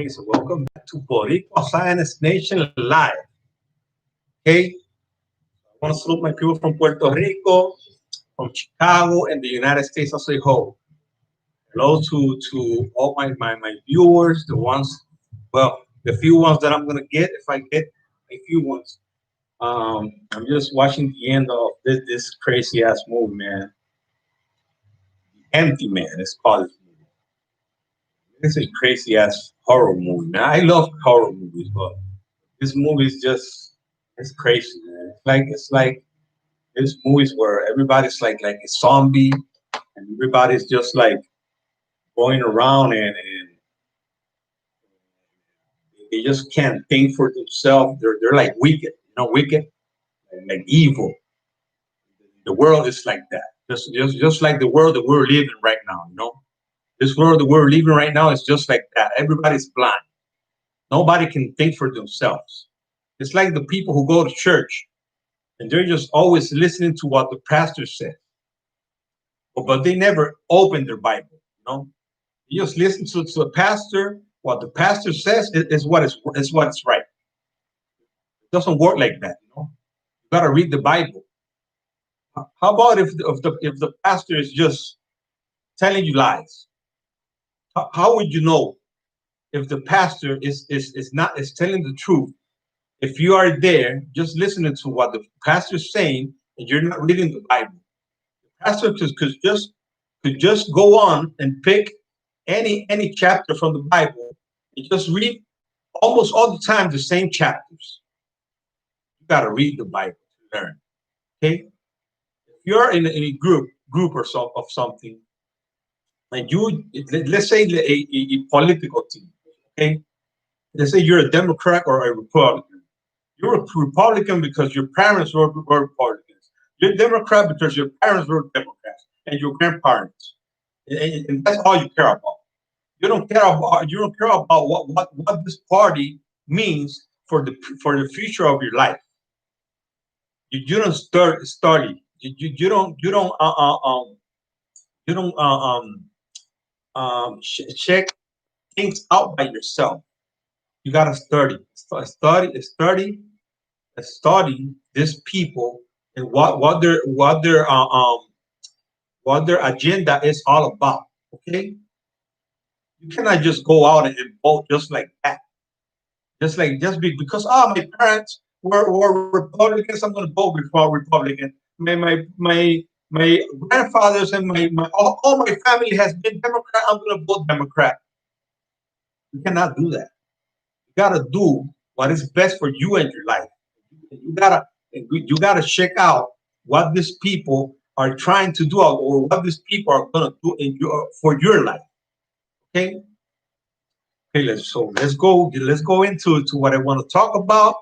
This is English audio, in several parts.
Okay, so welcome back to Boricua Science Nation Live. Okay, I want to salute my people from Puerto Rico, from Chicago, and the United States as a whole. Hello to all my viewers, the ones, well, the few ones that I'm gonna get if I get a few ones. I'm just watching the end of this crazy ass movie, man. Empty Man. It's called this movie. This is crazy ass horror movie, man. I love horror movies, but this movie is just it's crazy, man. It's like these movies where everybody's like a zombie and everybody's just like going around and they just can't think for themselves. They're like wicked, wicked and like evil. The world is like that. Just like the world that we're living right now. This world that we're living right now is just like that. Everybody's blind. Nobody can think for themselves. It's like the people who go to church and they're just always listening to what the pastor says, but they never open their Bible. You just listen to the pastor. What the pastor says is what's right. It doesn't work like that. You got to read the Bible. How about if the pastor is just telling you lies? How would you know if the pastor is telling the truth? If you are there just listening to what the pastor is saying and you're not reading the Bible, the pastor could just go on and pick any chapter from the Bible and just read almost all the time the same chapters. You got to read the Bible to learn. Okay, if you're in a group or so of something, and let's say a political team. Okay, let's say you're a Democrat or a Republican. You're a Republican because your parents were Republicans. You're a Democrat because your parents were Democrats and your grandparents. And that's all you care about. You don't care about what this party means for the future of your life. You don't study. You don't check things out by yourself. You gotta study, study these people and what their agenda is all about. Okay, you cannot just go out and vote just like that. Because my parents were Republicans, I'm gonna vote for Republican. My grandfathers and all my family has been Democrat. I'm gonna vote Democrat. You cannot do that. You gotta do what is best for you and your life. You gotta check out what these people are trying to do or what these people are gonna do for your life. Okay. Okay. Let's go into what I want to talk about.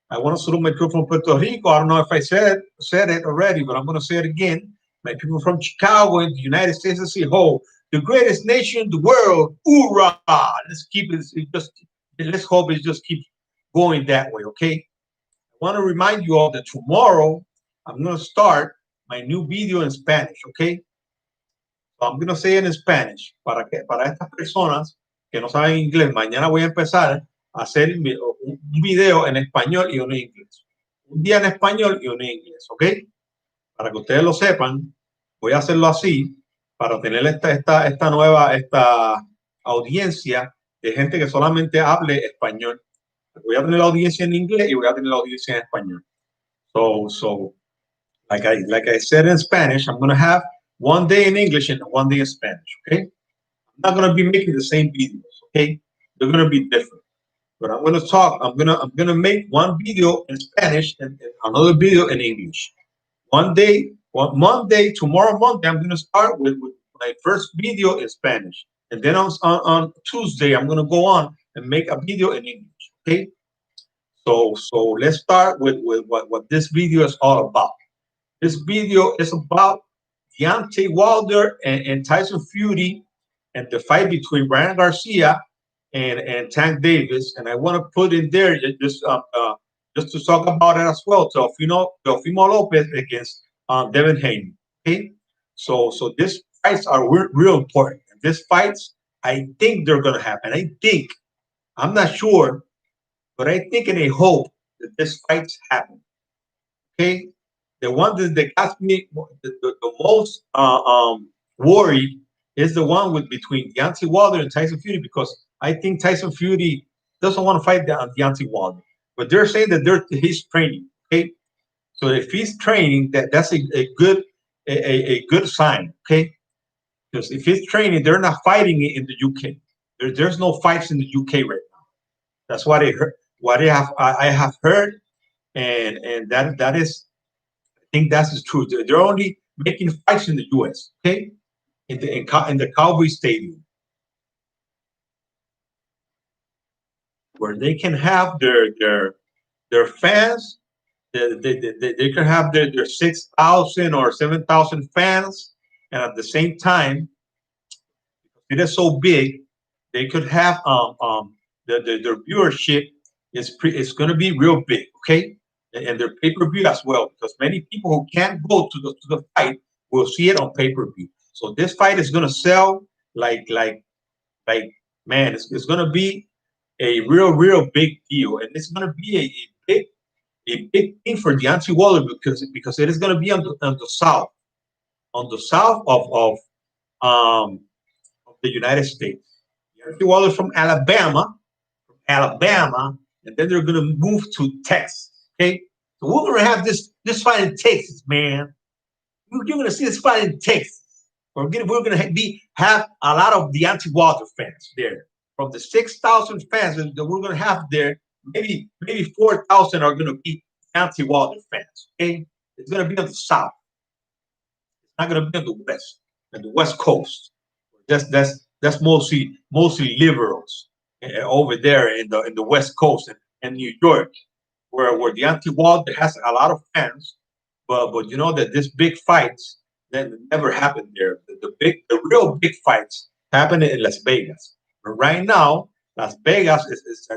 I want to salute my people from Puerto Rico. I don't know if I said it already, but I'm going to say it again. My people from Chicago and the United States as a whole, the greatest nation in the world. Hoorah! Let's hope it just keeps going that way. Okay. I want to remind you all that tomorrow I'm going to start my new video in Spanish. Okay. So I'm going to say it in Spanish para estas personas que no saben inglés. Mañana voy a empezar a hacer un video en español y uno en inglés. Un día en español y uno en inglés, ¿ok? Para que ustedes lo sepan, voy a hacerlo así para tener esta audiencia de gente que solamente hable español. Voy a tener la audiencia en inglés y voy a tener la audiencia en español. So like I said in Spanish, I'm going to have one day in English and one day in Spanish, okay? I'm not going to be making the same videos, okay? They're going to be different. But I'm gonna talk. I'm gonna make one video in Spanish and another video in English. Monday, tomorrow Monday, I'm gonna start with my first video in Spanish, and then on Tuesday I'm gonna go on and make a video in English. Okay. So let's start with what this video is all about. This video is about Deontay Wilder and Tyson Fury and the fight between Brian Garcia and Tank Davis, and I want to put in there just to talk about it as well. Teofimo Lopez against Devin Haney. Okay, so these fights are real important. And these fights, I think they're gonna happen. I think I'm not sure, but I think and I hope that this fights happen. Okay, the one that got me the most worried is the one with between Deontay Wilder and Tyson Fury, because I think Tyson Fury doesn't want to fight Deontay Wilder, but they're saying that he's training. Okay, so if he's training, that's a good a good sign. Okay, because if he's training, they're not fighting it in the UK. There's no fights in the UK right now. That's what I heard. What I have heard, and that is, I think that is true. They're only making fights in the US. Okay, in the Cowboy Stadium, where they can have their fans. They can have their 6,000 or 7,000 fans, and at the same time, it is so big, they could have their viewership is going to be real big, okay, and their pay per view as well, because many people who can't go to the fight will see it on pay per view. So this fight is going to sell like man, it's going to be a real big deal, and it's going to be a big thing for Deontay Wilder, because it is going to be on the south um of the United States. Deontay Wilder from Alabama, and then they're gonna move to Texas. Okay, so we're gonna have this fight in Texas, man. You're gonna see this fight in Texas. We're gonna have a lot of Deontay Wilder fans there. From the 6,000 fans that we're gonna have there, maybe 4,000 are gonna be Deontay Wilder fans. Okay, it's gonna be on the south. It's not gonna be on the west, and the west coast. That's mostly liberals over there in the West Coast and New York, where Deontay Wilder has a lot of fans, but you know that this big fights that never happened there. The real big fights happen in Las Vegas. But right now, Las Vegas is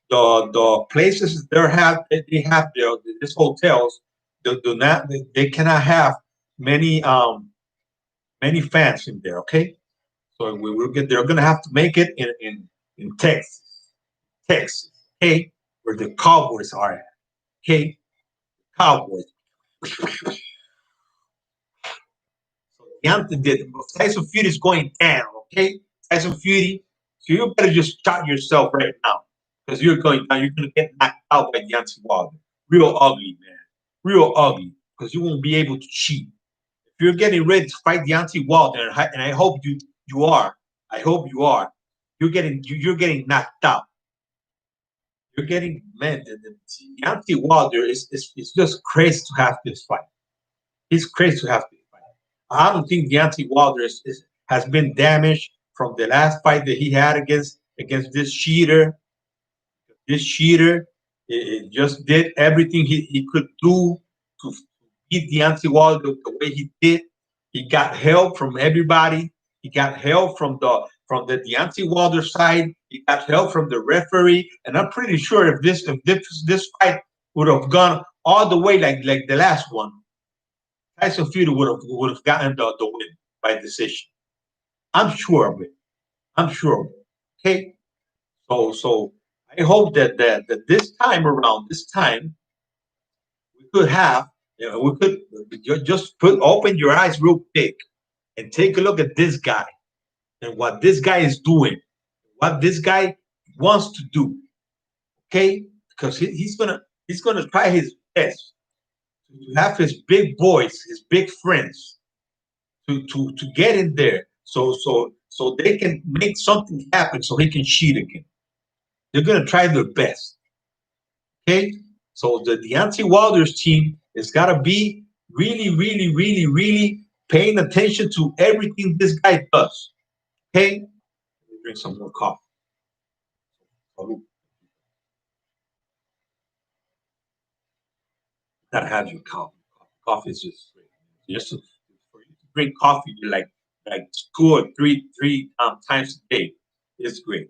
the places they have there, these hotels do not, they cannot have many many fans in there. Okay, so we will get. They're gonna have to make it in Texas, Texas. Okay, where the Cowboys are at. Okay, Cowboys. So Deontay did. Tyson Fury is going down. Okay, Tyson Fury. So you better just shot yourself right now, because you're going down. You're gonna get knocked out by Deontay Wilder. Real ugly, man. Real ugly. Because you won't be able to cheat. If you're getting ready to fight Deontay Wilder, and I hope you are. I hope you are. You're getting knocked out. You're getting, man. Deontay Wilder is just crazy to have this fight. He's crazy to have this fight. I don't think Deontay Wilder has been damaged from the last fight that he had against this cheater. This cheater it just did everything he could do to beat Deontay Wilder the way he did. He got help from everybody. He got help from the Deontay Wilder side. He got help from the referee. And I'm pretty sure if this fight would have gone all the way like the last one, Tyson Fury would have gotten the win by decision. I'm sure of it. I'm sure of it. Okay. So I hope that this time around, this time we could have, we could just open your eyes real big and take a look at this guy and what this guy is doing, what this guy wants to do. Okay, because he's gonna try his best to have his big boys, his big friends, to get in there, so they can make something happen, so he can cheat again. They're gonna try their best. Okay, so the Deontay Wilder's team has got to be really paying attention to everything this guy does. Okay, drink some more coffee. Gotta have your coffee. Coffee is just great. For you to drink coffee like 2 or 3 times a day is great.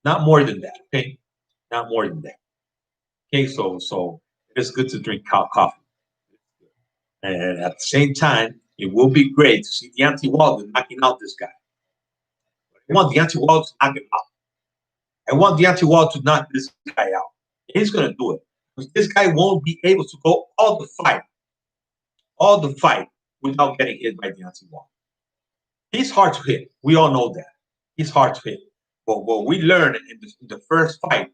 Not more than that. Okay, not more than that. Okay, so it's good to drink coffee. And at the same time, it will be great to see Deontay Wilder knocking out this guy. I want Deontay Wilder to knock him out. I want Deontay Wilder to knock this guy out. He's gonna do it because this guy won't be able to go all the fight without getting hit by Deontay Wilder. He's hard to hit. We all know that. He's hard to hit. But what we learned in the first fight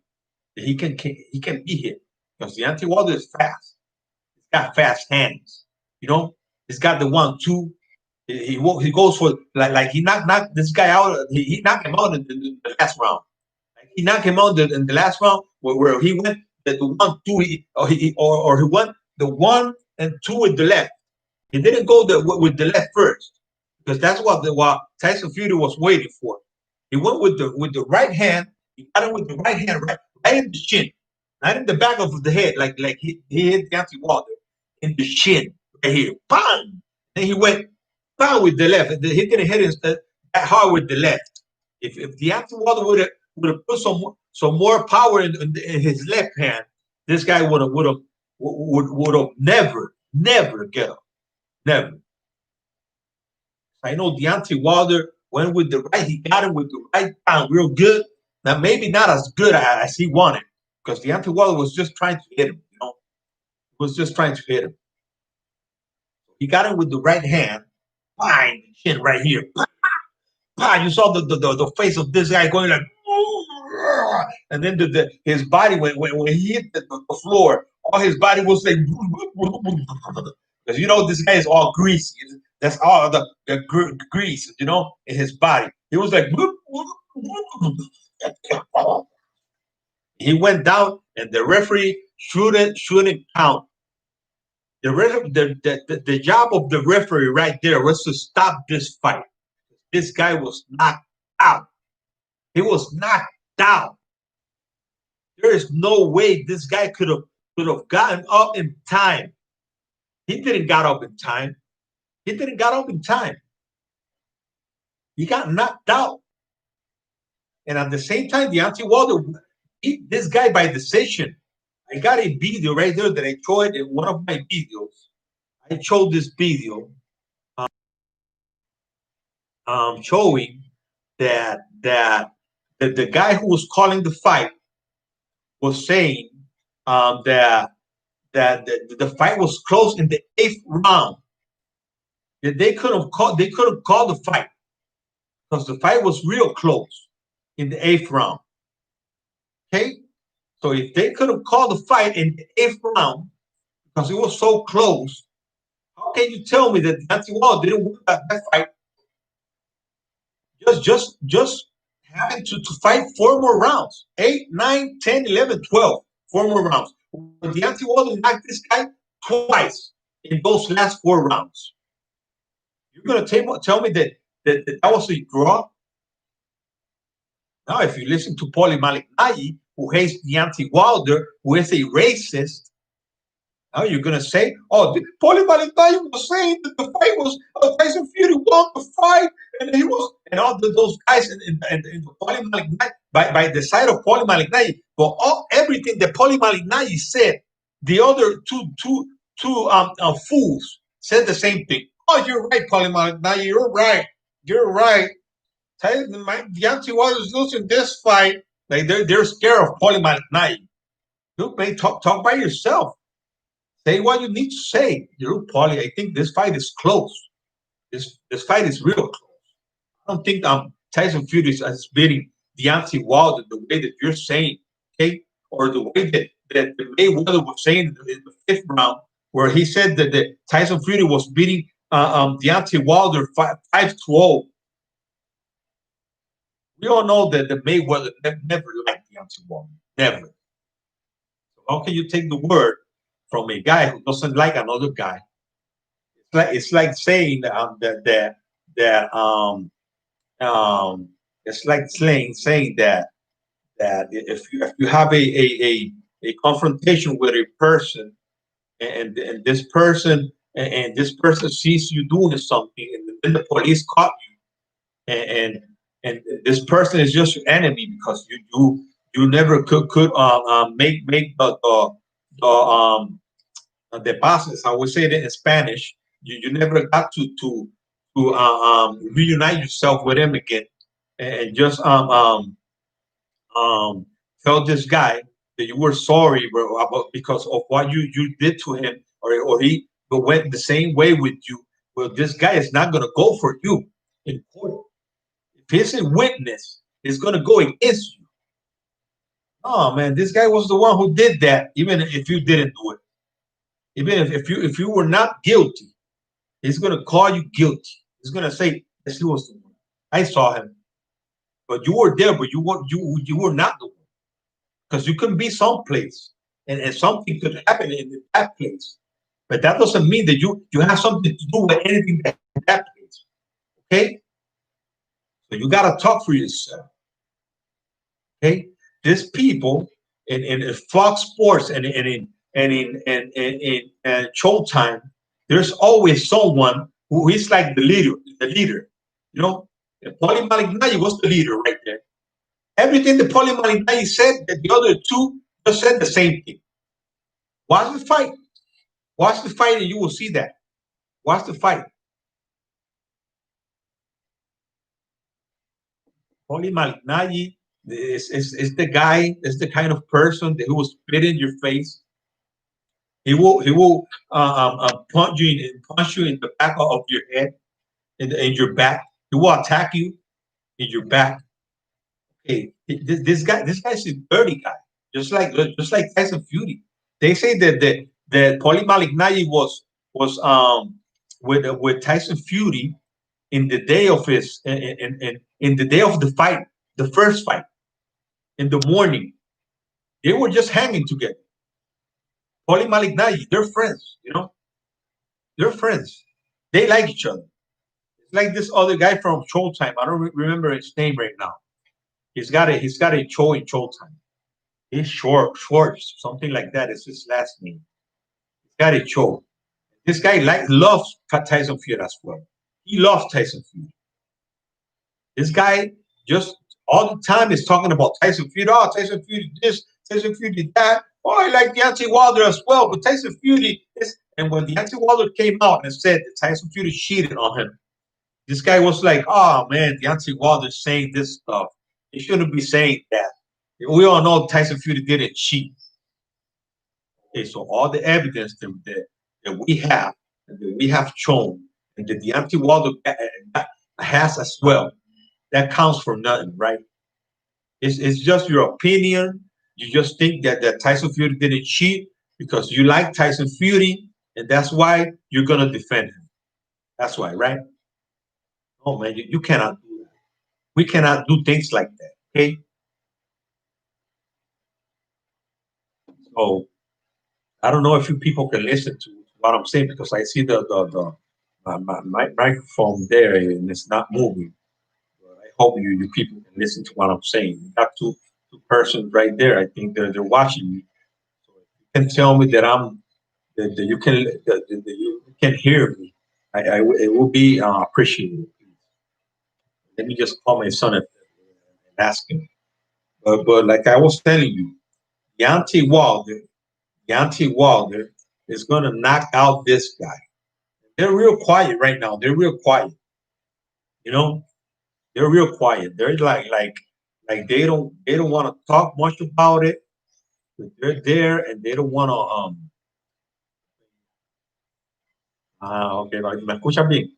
that he can be hit because Deontay Wilder is fast. He's got fast hands. You know, he's got the 1-2. He goes for like he knocked this guy out. He knocked him out in the last round. Like he knocked him out in the last round where he went the 1-2 or he went the 1 and 2 with the left. He didn't go with the left first because that's what Tyson Fury was waiting for. He went with the right hand. He got him with the right hand right in the shin, not in the back of the head like he hit Deontay Wilder in the shin right here. Bang! Then he went bang with the left. He didn't hit him that hard with the left. If Deontay Wilder would have put some more power in his left hand, this guy would have never get up. Never. I know Deontay Wilder went with the right. He got him with the right down real good. Now, maybe not as good as he wanted because Deontay Wilder was just trying to hit him. You know, he was just trying to hit him. He got him with the right hand. Fine, chin right here. You saw the face of this guy going like, and then his body when he hit the floor, all his body was like, because you know this guy is all greasy. That's all the grease, you know, in his body. He was like, he went down, and the referee shouldn't count. The job of the referee right there was to stop this fight. This guy was knocked out. He was knocked out. There is no way this guy could have gotten up in time. He didn't got up in time. He didn't got up in time. He got knocked out. And at the same time, Deontay Wilder beat this guy by decision. I got a video right there that I showed in one of my videos. I showed this video showing that the guy who was calling the fight was saying that the fight was close in the 8th round. That they could have called the fight because the fight was real close in the 8th round. Okay, so if they could have called the fight in the 8th round because it was so close, how can you tell me that Deontay Wilder didn't win that fight? Just having to fight 4 more rounds, 8, 9, 10, 11, 12, 4 more rounds. But Deontay Wilder knocked this guy twice in those last 4 rounds. You're gonna tell me that was a draw? Now, if you listen to Paulie Malignaggi, who hates Deontay Wilder, who is a racist, now you're gonna say, "Oh, Paulie Malignaggi was saying that the fight was Tyson Fury won the fight, and he was, and all those guys in the Paulie Malignaggi by the side of Paulie Malignaggi." But everything that Paulie Malignaggi said, the other two fools said the same thing. Oh, you're right, Paulie Malignaggi. You're right. You're right. Deontay Wilder's losing this fight. Like they're scared of Paulie Malignaggi. Look, man, talk by yourself. Say what you need to say. Look, Paulie, I think this fight is close. This fight is real close. I don't think Tyson Fury is beating Deontay Wilder the way that you're saying, okay? Or the way that Mayweather was saying in the 5th round, where he said that Tyson Fury was beating Deontay Wilder 5-0. We all know that the Mayweather never liked Deontay Wilder. Never. So how can you take the word from a guy who doesn't like another guy? It's like saying that it's like saying that if you have a confrontation with a person and this person sees you doing something and then the police caught you and this person is just your enemy because you never could make the passes. I would say that in Spanish. You never got to reunite yourself with him again and just um, tell this guy that you were sorry, bro, about because of what you did to him, or he went the same way with you. Well, this guy is not gonna go for you in court. If he's a witness, he's gonna go against you. Oh man, this guy was the one who did that, even if you didn't do it. Even if you were not guilty, he's gonna call you guilty. He's gonna say, yes, he was the one. I saw him. But you were there, but you were not the one. Because you can be someplace and something could happen in that place. But that doesn't mean that you have something to do with anything that place. Okay? So you gotta talk for yourself. Okay? These people in Fox Sports and in Showtime, there's always someone who is like the leader. You know, Paulie Malignaggi was the leader right there. Everything that Paulie Malignaggi said, that the other two just said the same thing. Watch the fight. Watch the fight, and you will see that. Watch the fight. Paulie Malignaggi is the guy, is the kind of person that who will spit in your face. He will punch you in the back of your head, in your back. He will attack you in your back. Okay, this guy's a dirty guy, just like Tyson Fury. They say that Paulie Malignaggi was with Tyson Fury in the day of his in the day of the fight, the first fight in the morning. They were just hanging together. Paulie Malignaggi, they're friends. They're friends. They like each other. It's like this other guy from Showtime. I don't remember his name right now. He's got a show in Showtime. He's Schwartz, something like that is his last name. He's got a show. This guy loves Tyson Fury as well. He loves Tyson Fury. This guy just all the time is talking about Tyson Fury. Oh, Tyson Fury this, Tyson Fury that. Oh, I like Deontay Wilder as well, but Tyson Fury is. And when Deontay Wilder came out and said that Tyson Fury cheated on him, this guy was like, "Oh man, Deontay Wilder saying this stuff. He shouldn't be saying that." We all know Tyson Fury didn't cheat. Okay, so all the evidence that we have and that we have shown and that Deontay Wilder has as well, that counts for nothing, right? It's just your opinion. You just think that Tyson Fury didn't cheat because you like Tyson Fury, and that's why you're gonna defend him. That's why, right? Oh man, you cannot do that. We cannot do things like that. Okay. So I don't know if you people can listen to what I'm saying because I see the my microphone there and it's not moving. But I hope you people can listen to what I'm saying. You got two persons right there. I think they're watching me. So if you can tell me that you can that you can hear me, it will be appreciated. Let me just call my son and ask him. But like I was telling you, Deontay Wilder, Deontay Wilder is gonna knock out this guy. They're real quiet right now. They're real quiet. You know, they're real quiet. They're like they don't want to talk much about it. But they're there and they don't want to okay, me escuchan bien.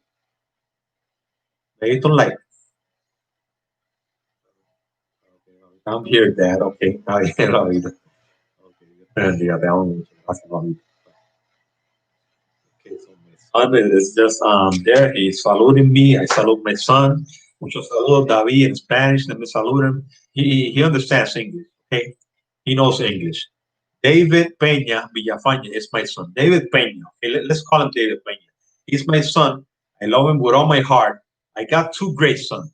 They don't like. I'm here, Dad. Okay. Ahorita. Okay. Yeah, okay, so my son is just there. He's saluting me. I salute my son. Mucho saludo, David, in Spanish. Let me salute him. He understands English. Okay, he knows English. David Peña Villafaña is my son. David Peña. Okay, let's call him David Peña. He's my son. I love him with all my heart. I got two great sons.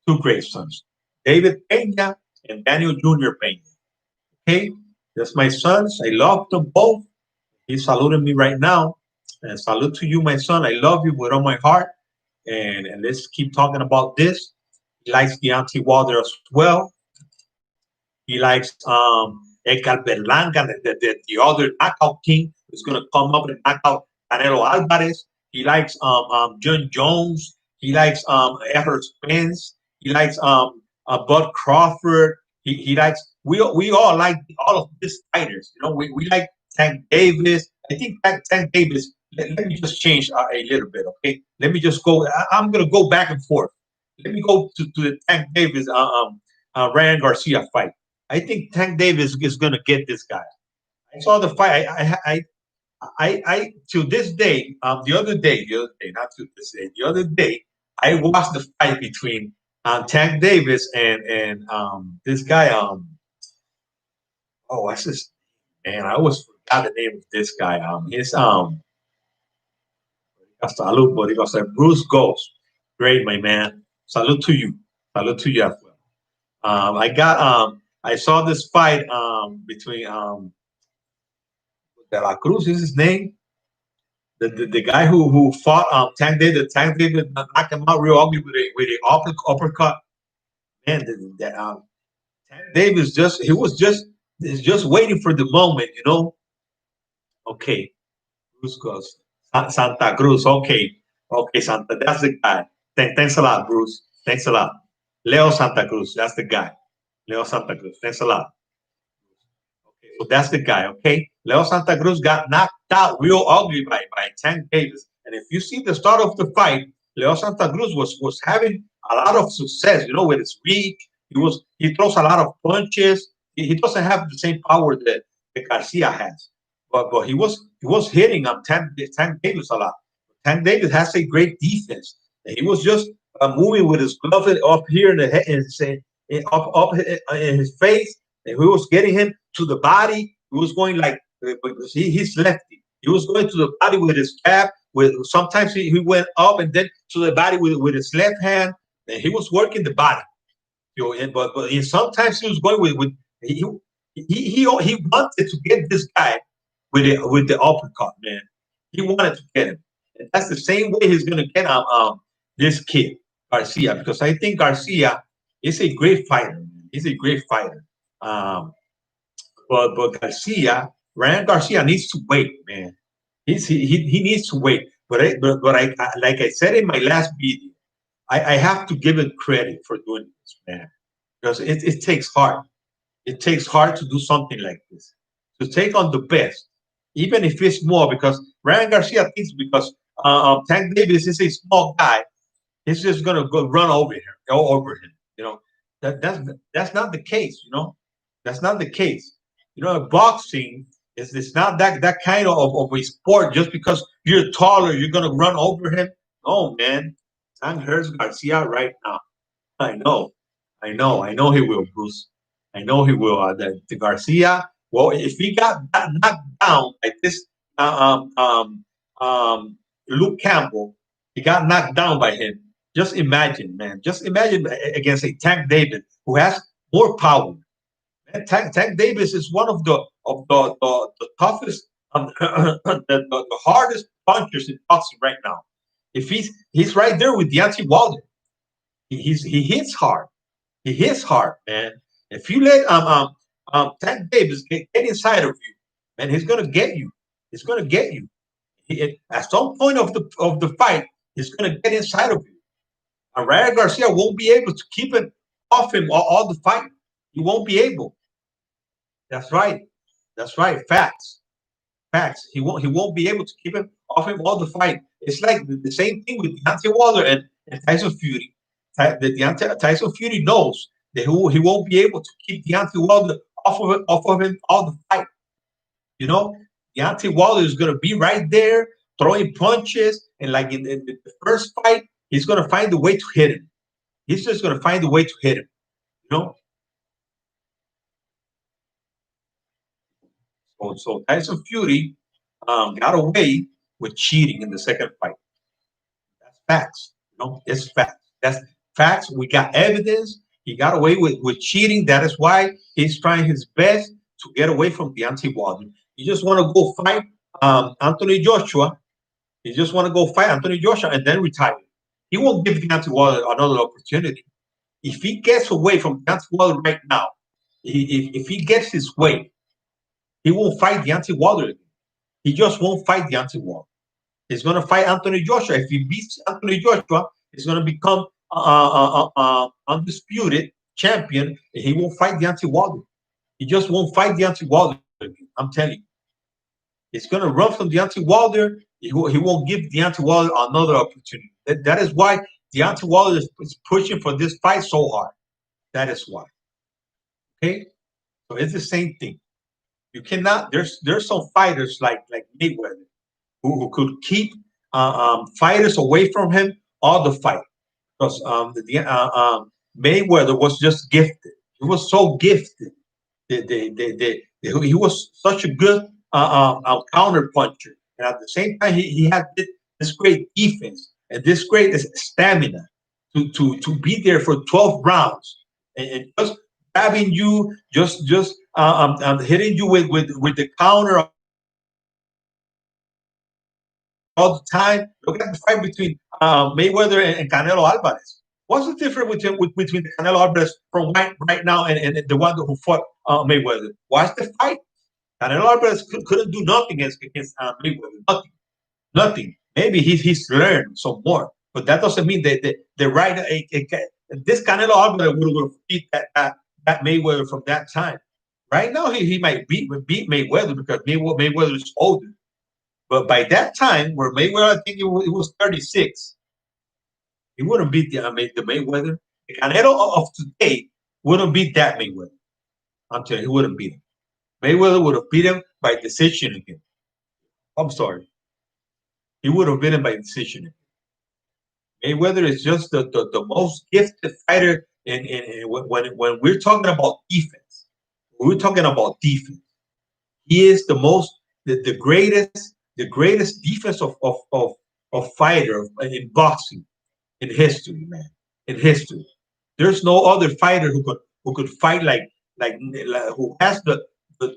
Two great sons. David Peña and Daniel Jr. Peña. Okay, that's my sons. I love them both. He's saluting me right now. And salute to you, my son. I love you with all my heart. And let's keep talking about this. He likes Deontay Wilder as well. He likes Edgar Berlanga, the other knockout king who's going to come up and knock out Canelo Alvarez. He likes John Jones. He likes Everett Spence. He likes Bud Crawford. He likes we all like all of these fighters. You know, we like Tank Davis. I think Tank Davis. Let me just change a little bit, okay? Let me just go. I'm gonna go back and forth. Let me go to the Tank Davis Ryan Garcia fight. I think Tank Davis is gonna get this guy. I saw the fight. I to this day, the other day, not to this day, the other day, I watched the fight between Tank Davis and this guy. Oh, what's this man? I always forgot the name of this guy. His salute, buddy. Bruce Ghost. Great, my man. Salute to you. Salute to you as well. I saw this fight between De La Cruz is his name. The guy who fought Tank David knocked him out real ugly with a uppercut. Man, Tank Davis just he was just he's just waiting for the moment, you know. Okay, Bruce goes Santa Cruz. Okay, okay, Santa. That's the guy. Thanks a lot, Bruce. Thanks a lot. Leo Santa Cruz. That's the guy. Leo Santa Cruz. Thanks a lot. Okay, so that's the guy. Okay, Leo Santa Cruz got knocked out real ugly by Tank Davis. And if you see the start of the fight, Leo Santa Cruz was having a lot of success. You know, with his reach, he throws a lot of punches. He doesn't have the same power that Garcia has, but he was hitting Tank Davis a lot. Tank Davis has a great defense. And he was just moving with his glove up here in the head and saying up in his face, and he was getting him to the body. He was going like because he's lefty. He was going to the body with his jab. With sometimes he went up and then to the body with his left hand, and he was working the body. You know, but sometimes he was going with he wanted to get this guy with the uppercut, man. He wanted to get him, and that's the same way he's going to get this kid Garcia, because I think Garcia is a great fighter. Man. He's a great fighter. Um, but Garcia, Ryan Garcia needs to wait, man. He needs to wait. But like I said in my last video, I have to give it credit for doing this, man, because it takes heart. It takes heart to do something like this, to take on the best, even if it's small. Because Ryan Garcia thinks because Tank Davis is a small guy, he's just gonna go run over him. You know that's not the case. You know that's not the case. You know, boxing is it's not that kind of a sport. Just because you're taller, you're gonna run over him. Oh man, Tank hurts Garcia right now. I know, I know he will, Bruce. I know he will. The Garcia. Well, if he got knocked down like this, uh, um, um, Luke Campbell, he got knocked down by him. Just imagine, man. Just imagine against a Tank Davis who has more power. Man, Tank Davis is one of the toughest, the hardest punchers in boxing right now. If he's right there with Deontay Wilder, he hits hard. He hits hard, man. If you let Tank Davis get inside of you, man, he's gonna get you. He's gonna get you. At some point of the fight, he's gonna get inside of you. And Ryan Garcia won't be able to keep it off him all the fight. He won't be able. That's right. That's right. Facts. Facts. He won't be able to keep him off him all the fight. It's like the same thing with Deontay Wilder and Tyson Fury. Tyson Fury knows that he won't be able to keep Deontay Wilder off of him all the fight. You know, Deontay Wilder is going to be right there throwing punches, and like in the first fight, he's going to find a way to hit him. He's just going to find a way to hit him. You know, so Tyson Fury got away with cheating in the second fight. That's facts. You know, it's facts. That's facts. We got evidence. He got away with cheating. That is why he's trying his best to get away from Deontay Wilder. You just want to go fight Anthony Joshua. You just want to go fight Anthony Joshua and then retire. He won't give Deontay Wilder another opportunity. If he gets away from Deontay Wilder right now, if he gets his way, he won't fight Deontay Wilder again. He just won't fight Deontay Wilder. He's going to fight Anthony Joshua. If he beats Anthony Joshua, he's going to become undisputed champion, and he won't fight Deontay Wilder. He just won't fight Deontay Wilder again. I'm telling you, he's gonna run from Deontay Wilder. He won't give Deontay Wilder another opportunity. That is why Deontay Wilder is pushing for this fight so hard. That is why. Okay, so it's the same thing. You cannot. There's some fighters like Mayweather who could keep fighters away from him all the fight because Mayweather was just gifted. He was so gifted. He was such a good counter puncher, and at the same time, he had this great defense and this great stamina to be there for 12 rounds and just grabbing you, just hitting you with the counter all the time. Look at the fight between Mayweather and Canelo Alvarez. What's the difference between the Canelo Alvarez from right now and the one who fought Mayweather? What's the fight? Canelo Alvarez couldn't do nothing against Mayweather. Nothing. Nothing. Maybe he's learned some more, but that doesn't mean that the right. This Canelo Alvarez would have beat that Mayweather from that time. Right now, he might beat Mayweather because Mayweather is older. But by that time, where Mayweather, I think it was 36, he wouldn't beat the Mayweather. The Canelo of today wouldn't beat that Mayweather. I'm telling you, he wouldn't beat him. Mayweather would have beat him by decision again. I'm sorry. He would have beat him by decision. Mayweather is just the most gifted fighter when we're talking about defense. When we're talking about defense. He is the greatest defense of fighter in boxing in history, man. In history, there's no other fighter who could fight like who has the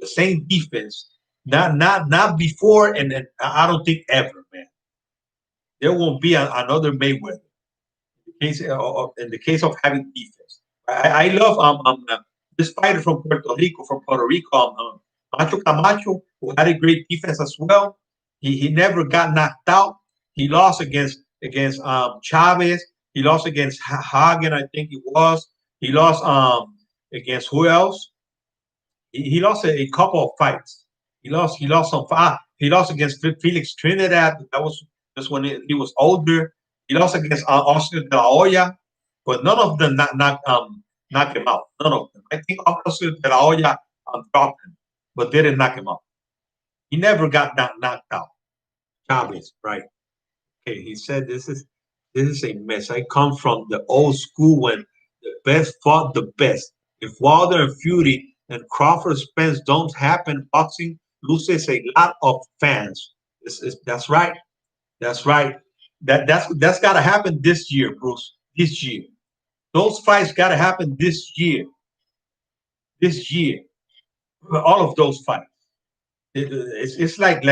same defense. Not before, and I don't think ever, man. There won't be another Mayweather in the case of having defense. I love this fighter from Puerto Rico, Macho Camacho, who had a great defense as well. He never got knocked out. He lost against Chavez. He lost against Hagen, I think it was. He lost against who else? He lost a couple of fights. He lost some. He lost against Felix Trinidad. That was just when he was older. He lost against Oscar De La Hoya, but none of them knock him out. None of them. I think Oscar De La Hoya dropped him, but didn't knock him out. He never got knocked out. Chavez, right? Okay, he said this is a mess. I come from the old school when the best fought the best. If Wilder and Fury and Crawford Spence don't happen, boxing loses a lot of fans. That's right. That's right. That's got to happen this year, Bruce. This year, those fights got to happen this year. This year, all of those fights. It's like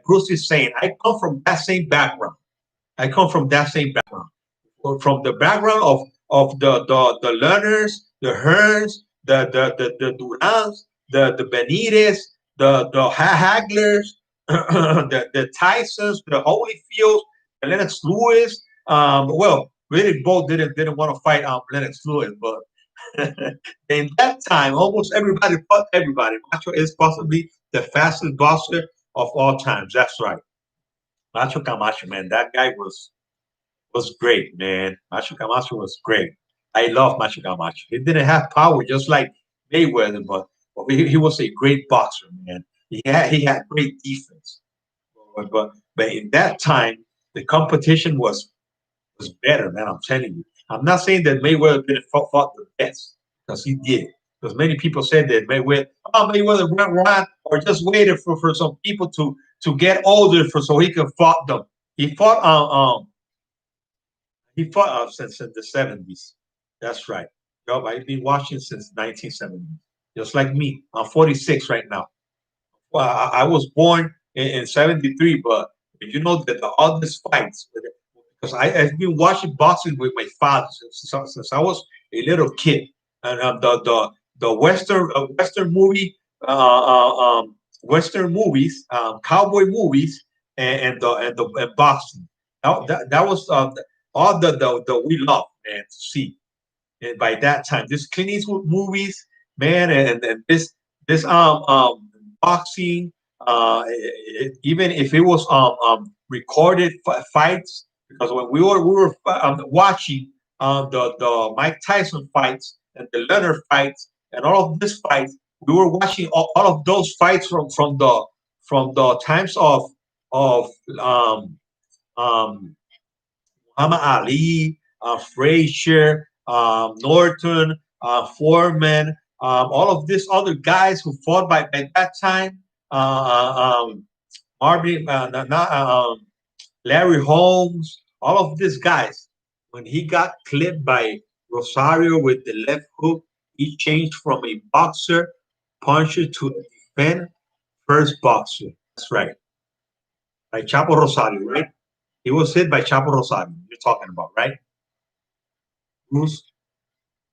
Bruce is saying. I come from that same background. I come from that same background. From the background of the learners, the Hearns, the Durans, the Benitez, the Haglers, the Tysons, the Holyfields, the Lennox Lewis. Well, really both didn't want to fight Lennox Lewis, but in that time, almost everybody fought everybody. Macho is possibly the fastest boxer of all times. That's right. Macho Camacho, man, that guy was great, man. Macho Camacho was great. I love Macho Camacho. He didn't have power just like Mayweather, but he was a great boxer, man. He had great defense. But in that time, the competition was better, man. I'm telling you. I'm not saying that Mayweather didn't fought the best because he did. Because many people said that Mayweather ran or just waited for some people to get older so he could fight them. He fought since the 70s. That's right. Yup, I've been watching since 1970. Just like me. I'm 46 right now. Well, I was born in 73, but you know that the oldest fights, because I've been watching boxing with my father since I was a little kid. And the Western movies, cowboy movies, and boxing. That was all the we love, man, to see. And by that time, this Clint Eastwood movies, man, and this boxing, even if it was recorded fights, because when we were watching the Mike Tyson fights and the Leonard fights and all of these fights, we were watching all of those fights from the times of um, um, Muhammad Ali, Frazier, Norton, Foreman, all of these other guys who fought by that time. Marvin, Larry Holmes, all of these guys. When he got clipped by Rosario with the left hook, he changed from a boxer puncher to a defend first boxer. That's right. By Chapo Rosario, right? He was hit by Chapo Rosario. You're talking about, right? Bruce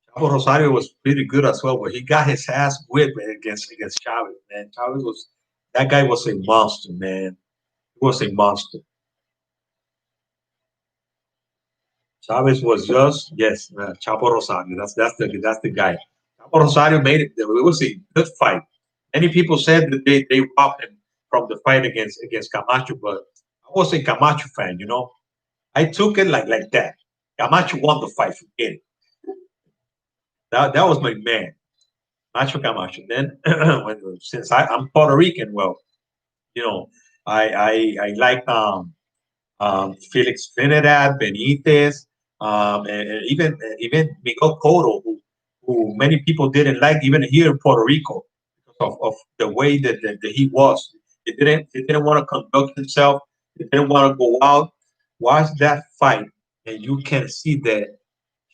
Chapo Rosario was pretty good as well, but he got his ass whipped against Chavez. Man, Chavez was that guy was a monster, man. He was a monster. Chavez was just yes, Chapo Rosario. That's the guy. Chapo Rosario made it. It was a good fight. Many people said that they robbed him from the fight against Camacho, but I was a Camacho fan. I took it like that. Camacho won the fight. Forget it. That was my man. Macho Camacho. Then, since I'm Puerto Rican, well, you know, I like Felix Trinidad, Benitez, and even Miguel Cotto, who many people didn't like, even here in Puerto Rico, because of the way that he was. He didn't want to conduct himself. He didn't want to go out. Watch that fight, and you can see the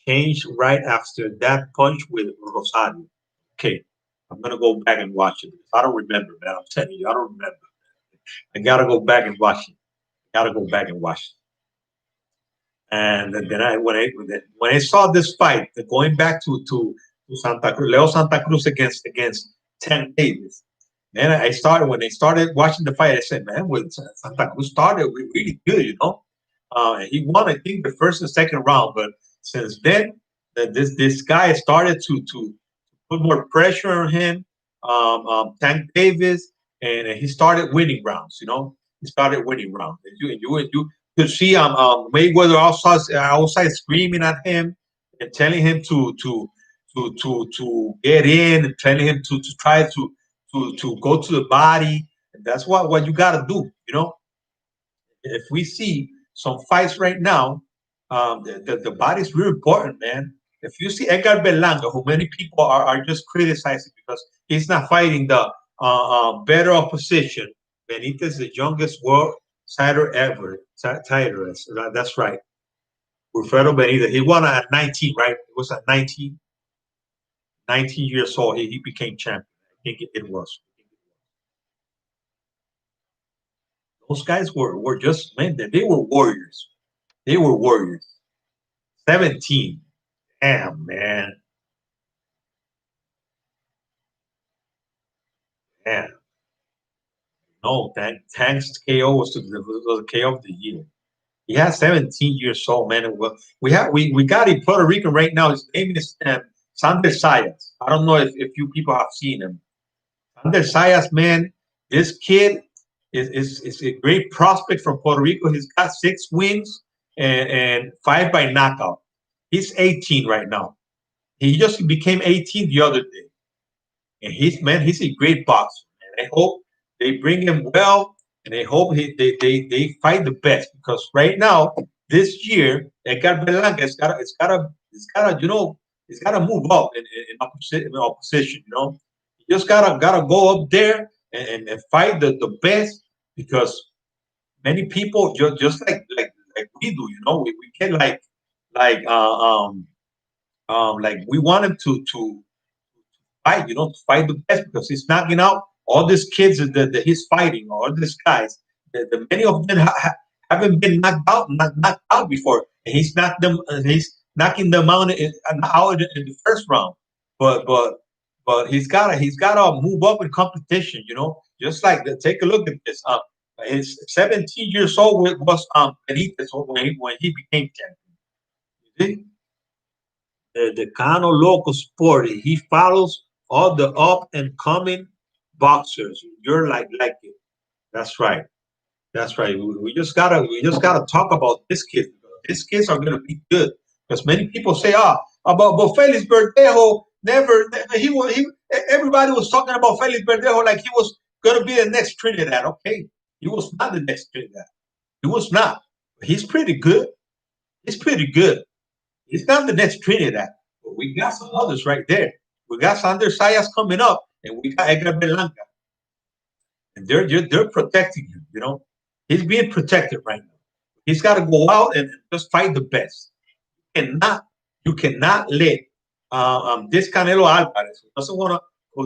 change right after that punch with Rosario. Okay, I'm gonna go back and watch it. I don't remember, man. I'm telling you, I don't remember. I gotta go back and watch it. Gotta go back and watch it. And then when I saw this fight, going back to Santa Cruz, Leo Santa Cruz against Tank Davis. Man, I started when they started watching the fight. I said, man, when Santa Cruz started, we really good. He won, I think, the first and second round, but since then, this guy started to put more pressure on him. Tank Davis, and he started winning rounds. He started winning rounds. And you could see Mayweather outside screaming at him and telling him to get in, and telling him to try to go to the body. And that's what you got to do. If we see some fights right now, the body is really important, man. If you see Edgar Berlanga, who many people are just criticizing because he's not fighting the better opposition, Benitez is the youngest world fighter ever. That's right. Wilfredo Benitez. He won at 19, right? It was at 19 years old. He became champion. I think it was. Those guys were just, man, they were warriors. They were warriors. 17. Damn, man. Man. No, Tank's KO was the KO of the year. He has 17 years old, man. Well, we got a Puerto Rican right now. His name is Sander Sayas. I don't know if you people have seen him. Sander Sayas, man, this kid is a great prospect from Puerto Rico. He's got 6 wins and 5 by knockout. He's 18 right now. He just became 18 the other day. And he's a great boxer. And I hope they bring him well, and I hope they fight the best because right now this year Edgar Berlanga it's gotta move up in opposition. He just gotta go up there and fight the best because many people just like we do. We can like like we want him to fight, to fight the best because he's knocking out all these kids that he's fighting, all these guys. Many of them haven't been knocked out before, and he's knocking them out in the first round. But he's gotta move up in competition. Just like take a look at this. He's 17 years old was Benitez when he became champion. You see? the Cano Loco Sport. He follows all the up and coming boxers. You're like it. That's right. That's right. We just gotta talk about this kid. These kids are gonna be good because many people say, about Felix Verdejo. Never he everybody was talking about Felix Verdejo like he was gonna be the next Trinidad. Okay, he was not the next Trinidad. He was not. He's pretty good. He's pretty good. He's not the next Trinidad. But we got some others right there. We got Sander Sayas coming up, and we got Edgar Belanca, and they're protecting him. He's being protected right now. He's got to go out and just fight the best. Cannot you cannot let this Canelo Alvarez who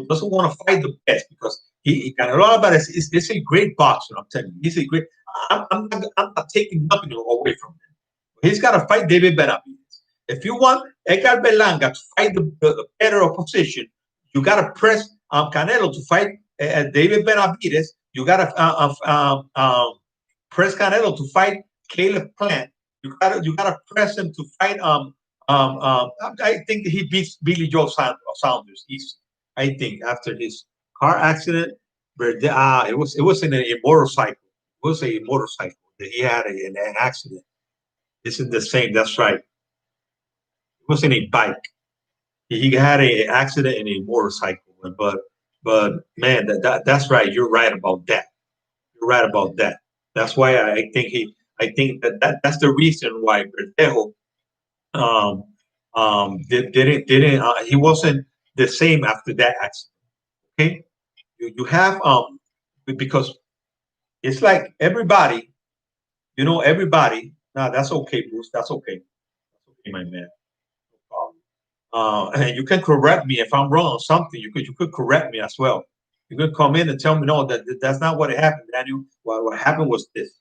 doesn't want to fight the best because Canelo Alvarez is a great boxer. I'm telling you, he's a great. I'm not taking nothing away from him. He's got to fight David Benavides. If you want Edgar Berlanga to fight the better opposition, you got to press Canelo to fight David Benavides. You got to press Canelo to fight Caleb Plant. You gotta press him to fight. I think he beats Billy Joe Saunders easy. I think after his car accident, but it was in a motorcycle. It was a motorcycle that he had an accident. This is the same. That's right. It was in a bike. He had an accident in a motorcycle. But man, that's right. You're right about that. You're right about that. That's why I think that's the reason why Verdejo um didn't he wasn't the same after that accident. Okay, you have because it's like everybody. Nah, that's okay, Bruce. That's okay. That's okay, my man. No problem. And you can correct me if I'm wrong on something. You could correct me as well. You could come in and tell me no, that's not what happened, Daniel. What happened was this.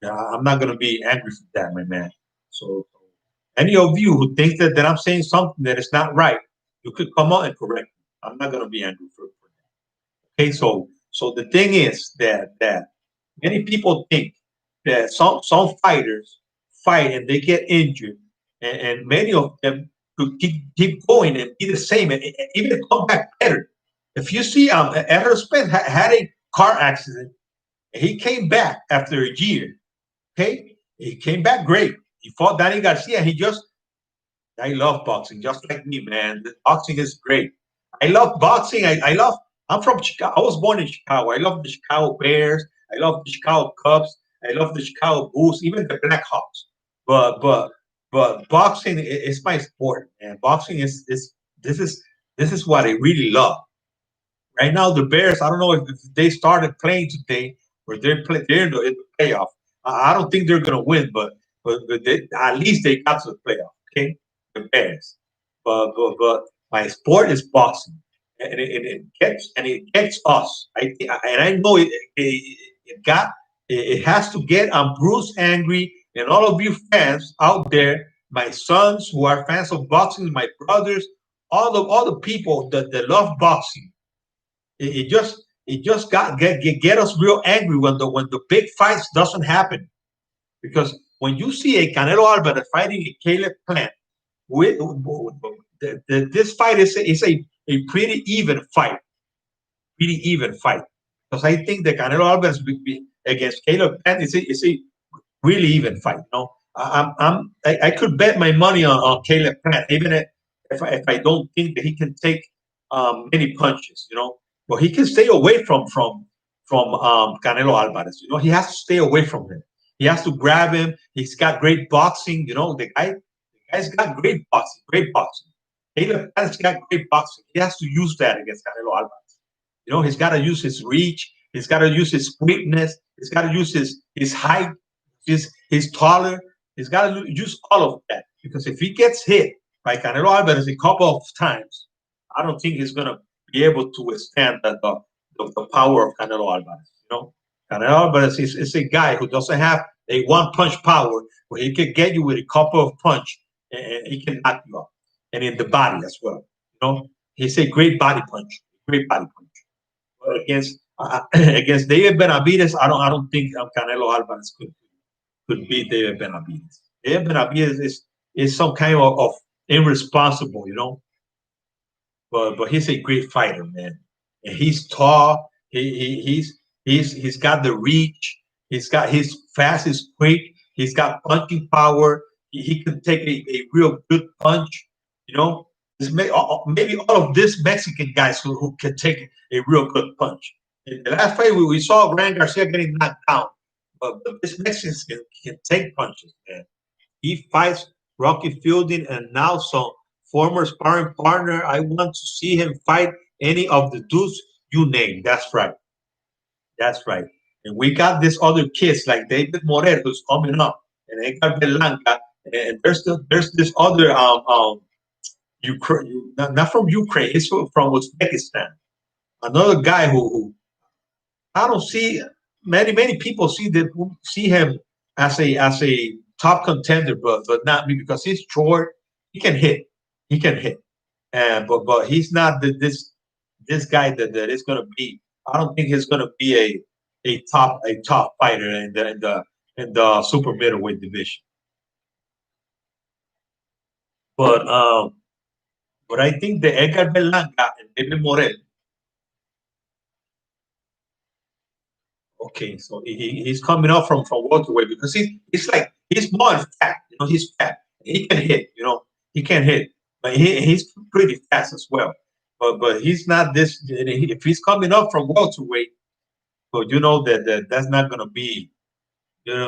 I'm not gonna be angry for that, my man. So any of you who think that I'm saying something that is not right, you could come on and correct me. I'm not gonna be angry for that. Okay, so the thing is that many people think that some fighters fight and they get injured, and many of them could keep going and be the same and even come back better. If you see, Errol Spence had a car accident. He came back after a year. Okay, he came back great. He fought Danny Garcia. I love boxing, just like me, man. Boxing is great. I love boxing. I love. I'm from Chicago. I was born in Chicago. I love the Chicago Bears. I love the Chicago Cubs. I love the Chicago Bulls, even the Blackhawks. But boxing is my sport, and boxing is this is this is what I really love. Right now, the Bears. I don't know if they started playing today or they're in the playoff. I don't think they're gonna win, but at least they got to the playoff. Okay, the Bears. But my sport is boxing, and it gets us. I know it has to get Bruce angry and all of you fans out there, my sons who are fans of boxing, my brothers, all the people that love boxing. It just get us real angry when the big fights doesn't happen because when you see a Canelo Alvarez fighting a Caleb Plant, this fight is a pretty even fight because I think the Canelo Alvarez against Caleb Plant is a really even fight. I could bet my money on Caleb Plant, even if I don't think that he can take many punches. But he can stay away from Canelo Alvarez. He has to stay away from him. He has to grab him. He's got great boxing. The guy's got great boxing. Great boxing. Caleb Plant's got great boxing. He has to use that against Canelo Alvarez. He's got to use his reach. He's got to use his quickness. He's got to use his height. He's taller. He's got to use all of that because if he gets hit by Canelo Alvarez a couple of times, I don't think he's gonna be able to withstand the power of Canelo Alvarez. Canelo Alvarez is a guy who doesn't have a one punch power where he can get you with a couple of punch and he can knock you out and in the body as well. He's a great body punch. But against David Benavides, I don't think Canelo Alvarez could beat David Benavides. David Benavides is some kind of irresponsible, you know. But he's a great fighter, man. And he's tall. He's got the reach. He's fast. He's quick. He's got punching power. He can take a real good punch. You know, maybe all of these Mexican guys who can take a real good punch. In the last fight, we saw Ryan Garcia getting knocked down, but this Mexican can take punches, man. He fights Rocky Fielding and now some former sparring partner. I want to see him fight any of the dudes you name. That's right. That's right. And we got these other kids like David Morel who's coming up, and Edgar Belanca, and there's this other Ukraine, not from Ukraine, he's from Uzbekistan. Another guy who I don't see many people see him as a top contender, but not me because he's short. He can hit. He can hit. And but he's not this guy that is going to be. I don't think he's going to be a top fighter in the super middleweight division. But um, but I think the Edgar Berlanga and David Morel. Okay, so he's coming up from welterweight because he's more fat. You know, he's fat. He can hit. You know, he can hit, but he's pretty fast as well. But he's not this. If he's coming up from welterweight, so you know that's not gonna be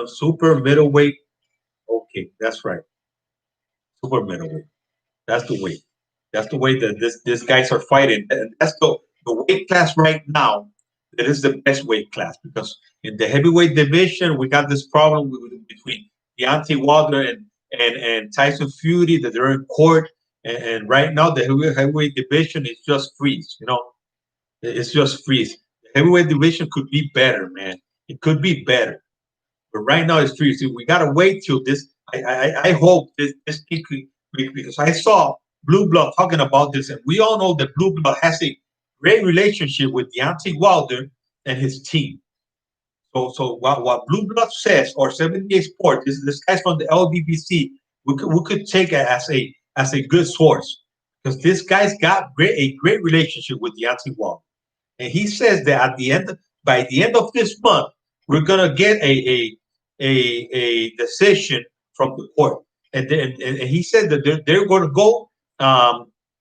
super middleweight. Okay, that's right, super middleweight. That's the way. That's the way that these guys are fighting. And that's the weight class right now. That is the best weight class because in the heavyweight division we got this problem between Deontay Wilder and Tyson Fury that they're in court. And right now the heavyweight division is just freeze. You know, it's just freeze. The heavyweight division could be better, man. It could be better, but right now it's freeze. We gotta wait till this. I hope this thing could because I saw Blue Blood talking about this, and we all know that Blue Blood has a great relationship with Deontay Wilder and his team. So what Blue Blood says or 78 Sports, this guy's from the LBBC, we could take it as a good source because this guy's got a great relationship with Deontay Wilder, and he says that by the end of this month, we're gonna get a decision from the court, and he said that they're going to go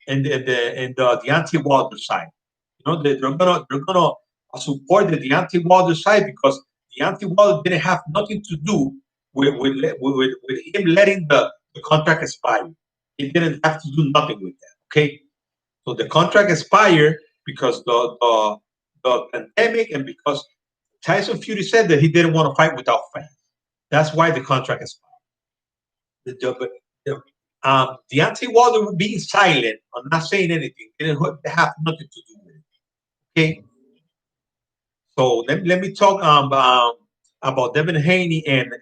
in the Deontay Wilder side. You know, they're gonna support the Deontay Wilder side because Deontay Wilder didn't have nothing to do with him letting the contract expire. He didn't have to do nothing with that. Okay, so the contract expired because the pandemic and because Tyson Fury said that he didn't want to fight without fans. That's why the contract expired. Deontay Wilder being silent or not saying anything didn't have nothing to do with it. Okay, so let me talk about Devin Haney and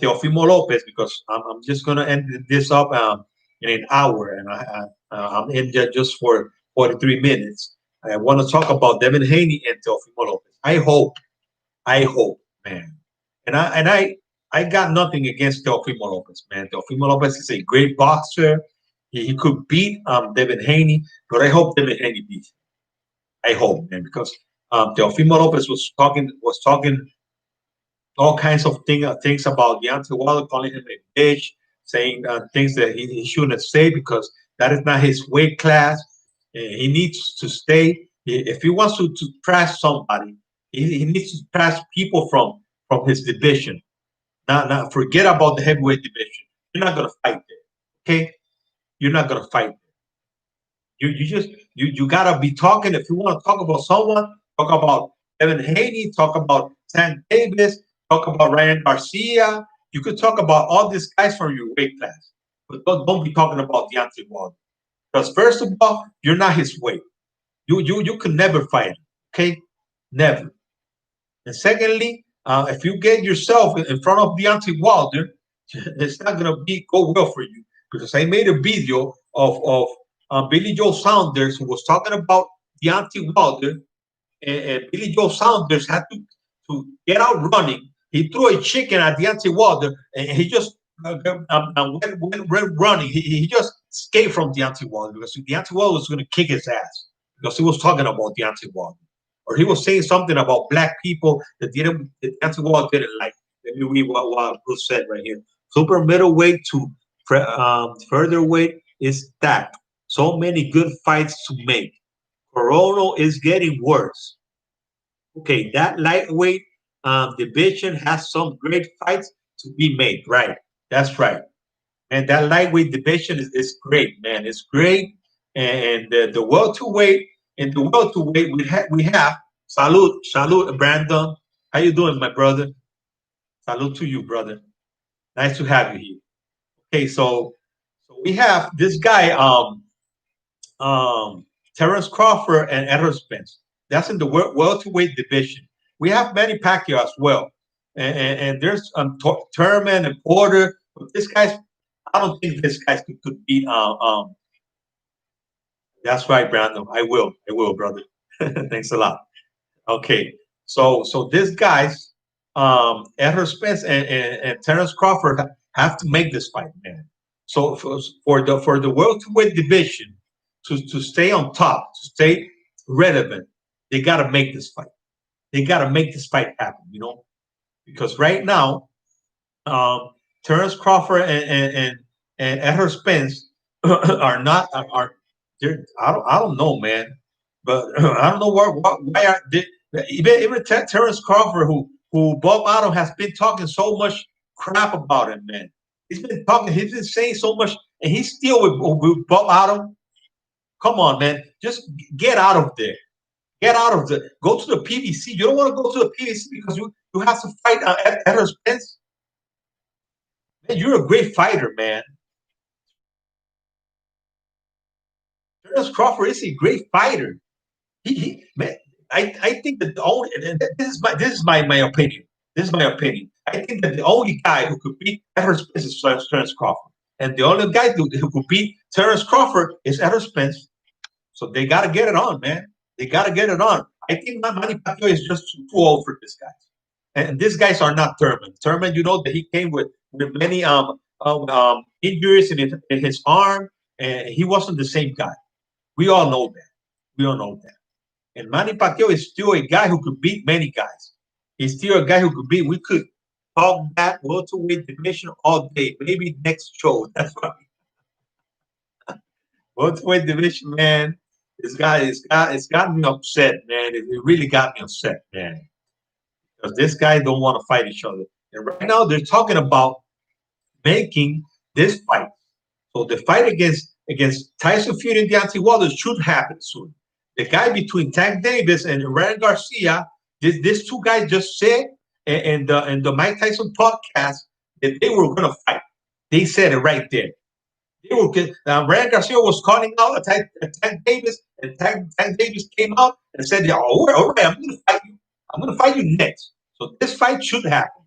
Teofimo Lopez because I'm just gonna end this up in an hour, and I'm in just for 43 minutes. I want to talk about Devin Haney and Teofimo Lopez. I hope, man, and I got nothing against Teofimo Lopez, man. Teofimo Lopez is a great boxer. He could beat Devin Haney, but I hope Devin Haney beats. I hope, man, because Teofimo Lopez was talking all kinds of things about Deontay Wilder, calling him a bitch, saying things that he shouldn't say because that is not his weight class. He needs to stay. If he wants to trash somebody, he needs to trash people from his division. Not forget about the heavyweight division. You're not gonna fight there, okay? You're not gonna fight there. You gotta be talking. If you want to talk about someone, talk about Evan Haney, talk about Sam Davis, talk about Ryan Garcia. You could talk about all these guys from your weight class, but don't be talking about Deontay Wilder. Because first of all, you're not his weight. You can never fight him. Okay, never. And secondly, if you get yourself in front of Deontay Wilder, it's not gonna go well for you because I made a video of Billy Joe Saunders who was talking about Deontay Wilder, and Billy Joe Saunders had to get out running. He threw a chicken at Deontay Wilder, and he just when running, he just escaped from Deontay Wilder because Deontay Wilder was going to kick his ass because he was talking about Deontay Wilder, or he was saying something about black people that Deontay Wilder didn't like. Let me read what Bruce said right here. Super middleweight to featherweight is stacked. So many good fights to make. Corona is getting worse. Okay, that lightweight division has some great fights to be made. Right, that's right. And that lightweight division is great, man. It's great. And the welterweight, in the welterweight, we have salute, Brandon. How you doing, my brother? Salute to you, brother. Nice to have you here. Okay, so we have this guy, um, Terrence Crawford and Errol Spence. That's in the welterweight division. We have Manny Pacquiao as well, and there's Thurman and Porter. But this guy's, I don't think this guy could beat. That's right, Brandon. I will, brother. Thanks a lot. Okay, so these guys, Errol Spence and Terrence Crawford have to make this fight, man. So for the welterweight division to stay on top, to stay relevant, they got to make this fight. They got to make this fight happen, because right now, um, Terrence Crawford and Errol Spence are not are they're, I don't know, man, but I don't know why are they, even Terrence Crawford, who Bob Otto has been talking so much crap about him, man. He's been saying so much, and he's still with Bob Otto. Come on, man, just get out of there. Get out of the. Go to the PVC. You don't want to go to the PVC because you have to fight Errol Spence. Man, you're a great fighter, man. Terrence Crawford is a great fighter. Man, I think that the only this is my opinion. This is my opinion. I think that the only guy who could beat Errol Spence is Terrence Crawford, and the only guy who could beat Terrence Crawford is Errol Spence. So they got to get it on, man. They got to get it on. I think Manny Pacquiao is just too old for this guy, and these guys are not Thurman. Thurman, you know that he came with many injuries in his arm, and he wasn't the same guy. We all know that. We all know that. And Manny Pacquiao is still a guy who could beat many guys. He's still a guy who could beat. We could talk that welterweight division all day. Maybe next show. That's right. Welterweight division, man. It's got me upset, man. It really got me upset, man. Because this guy don't want to fight each other. And right now they're talking about making this fight. So the fight against Tyson Fury and Deontay Wilder should happen soon. The guy between Tank Davis and Ryan Garcia, these two guys just said in the Mike Tyson podcast that they were going to fight. They said it right there. They were Ryan Garcia was calling out Tank Davis, and Tank Davis came out and said, "Yeah, all right, I'm going to fight you. I'm going to fight you next." So this fight should happen.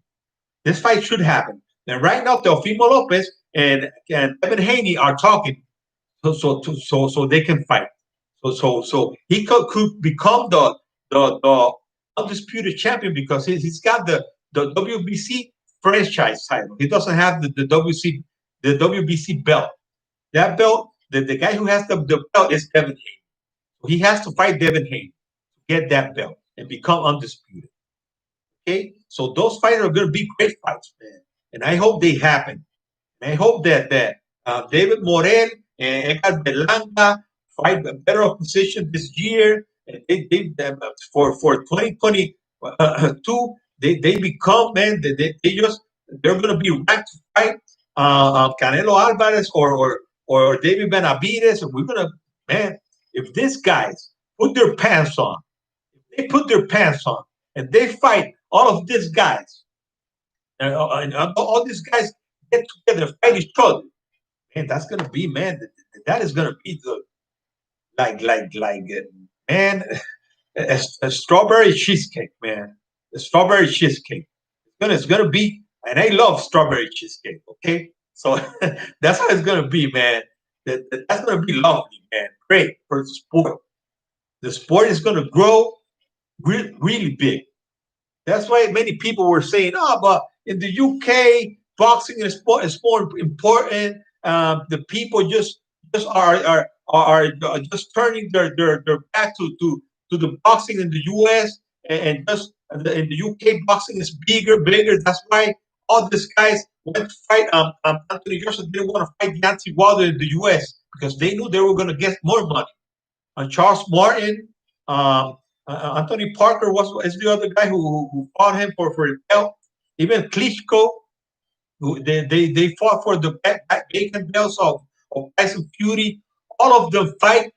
This fight should happen. And right now, Teofimo Lopez and Evan Haney are talking so they can fight. So he could become the undisputed champion because he's got the WBC franchise title. He doesn't have the WBC belt. That belt, the guy who has the belt is Devin Haney. So he has to fight Devin Haney to get that belt and become undisputed. Okay, so those fights are going to be great fights, man, and I hope they happen. And I hope that David Morel and Edgar Berlanga fight a better opposition this year. And for 2022, they become, man. They're going to be ranked to fight Canelo Alvarez or David Benavidez, and we're going to, man. If these guys put their pants on, if they put their pants on, and they fight all of these guys, and all these guys get together, fight each other, man, that's gonna be, man. That is gonna be the man, a strawberry cheesecake, man. The strawberry cheesecake. It's gonna be, and I love strawberry cheesecake. Okay, so that's how it's gonna be, man. That's gonna be lovely, man. Great for the sport. The sport is gonna grow really big. That's why many people were saying, "Oh, but in the UK, boxing is more important. The people just are just turning their back to the boxing in the U.S. and just in the UK boxing is bigger. That's why all these guys went to fight. Anthony Joshua didn't want to fight Deontay Wilder in the U.S. because they knew they were going to get more money. And Charles Martin, Anthony Parker is the other guy who fought him for the belt. Even Klitschko, they fought for the vacant belts of Tyson Fury. All of them fight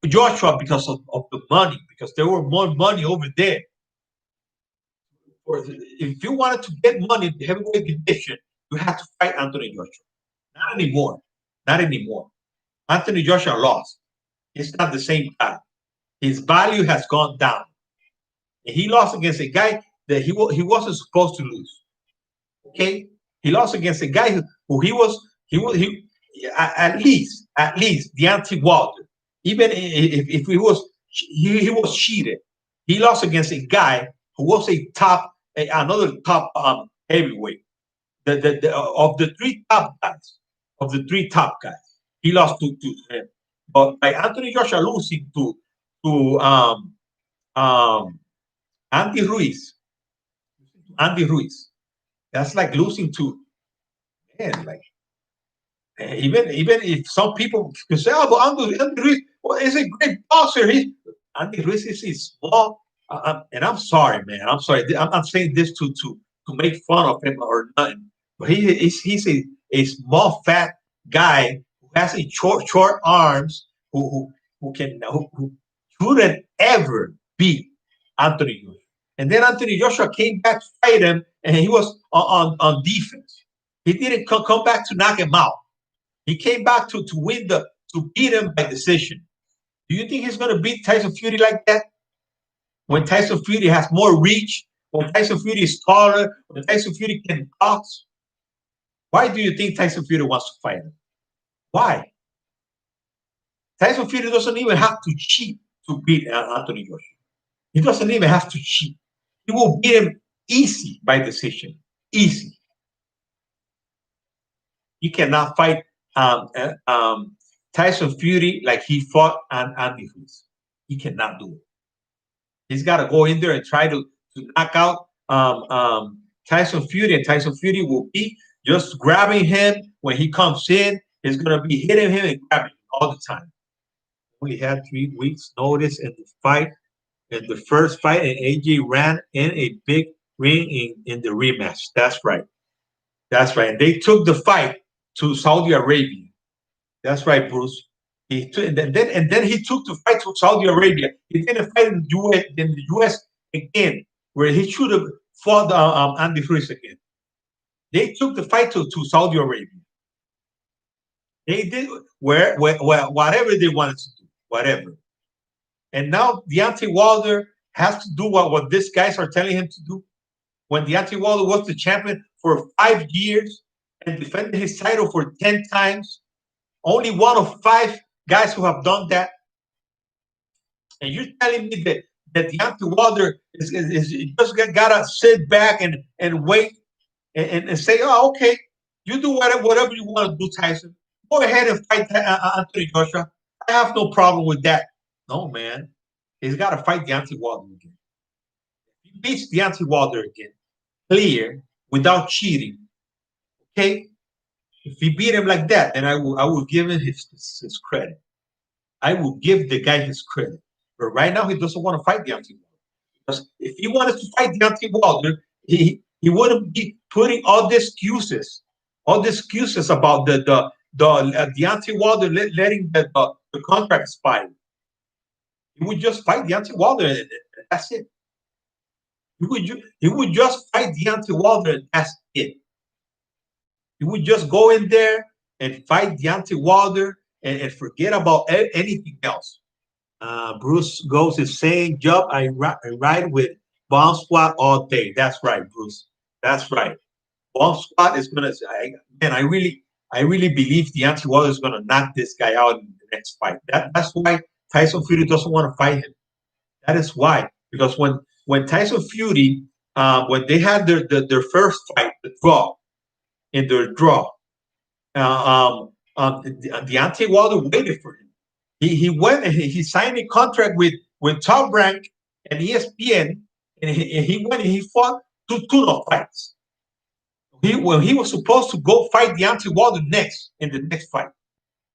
Joshua because of the money, because there were more money over there. If you wanted to get money in the heavyweight division, you had to fight Anthony Joshua. Not anymore. Not anymore. Anthony Joshua lost. It's not the same guy. His value has gone down. And he lost against a guy that he wasn't supposed to lose. Okay, he lost against a guy who he at least Deontay Wilder. Even if he was cheated, he lost against a guy who was another top heavyweight. Of the three top guys, he lost to him. But by Anthony Joshua losing to Andy Ruiz, that's like losing to, man, like even if some people can say, oh, but Andy Ruiz, well, is a great boxer. Andy Ruiz is small, and I'm sorry, man. I'm sorry. I'm not saying this to make fun of him or nothing, but he's a small, fat guy who has a short arms who couldn't ever beat Anthony Joshua. And then Anthony Joshua came back to fight him, and he was on defense. He didn't come back to knock him out. He came back to beat him by decision. Do you think he's going to beat Tyson Fury like that? When Tyson Fury has more reach, when Tyson Fury is taller, when Tyson Fury can box, why do you think Tyson Fury wants to fight him? Why? Tyson Fury doesn't even have to cheat to beat Anthony Joshua. He doesn't even have to cheat. He will beat him easy by decision. Easy. You cannot fight Tyson Fury like he fought Andy Ruiz. He cannot do it. He's got to go in there and try to knock out Tyson Fury, and Tyson Fury will be just grabbing him when he comes in. He's going to be hitting him and grabbing him all the time. We had 3 weeks notice in the fight. In the first fight, and AJ ran in a big ring in the rematch. That's right. That's right. And they took the fight to Saudi Arabia. That's right, Bruce. And then he took the fight to Saudi Arabia. He didn't fight in the US again, where he should have fought Andy Ruiz again. They took the fight to Saudi Arabia. They did where whatever they wanted to do, whatever. And now Deontay Wilder has to do what these guys are telling him to do. When Deontay Wilder was the champion for 5 years and defended his title for 10 times, only one of 5 guys who have done that. And you're telling me that Deontay Wilder is just gotta sit back and wait and say, oh, okay, you do whatever you want to do, Tyson. Go ahead and fight Anthony Joshua. I have no problem with that. No, man. He's got to fight Deontay Wilder again. If he beats Deontay Wilder again, clear, without cheating, okay? If he beat him like that, then I will give him his credit. I will give the guy his credit. But right now, he doesn't want to fight Deontay Wilder. Because if he wanted to fight Deontay Wilder, he wouldn't be putting all the excuses about the Deontay Wilder letting the contract expire. He would just fight Deontay Wilder, and that's it. He would just fight Deontay Wilder, and that's it. He would just go in there and fight Deontay Wilder and forget about anything else. Bruce Goes is saying, "Job, I ride with Bomb Squad all day." That's right, Bruce. That's right. Bomb Squad is gonna. Man, I really believe Deontay Wilder is gonna knock this guy out in the next fight. That's why Tyson Fury doesn't want to fight him. That is why. Because when Tyson Fury, when they had their first fight, the draw, in the draw. Deontay Wilder waited for him. He went and he signed a contract with Top Rank and ESPN, and he went and he fought two fights. He was supposed to go fight Deontay Wilder next in the next fight.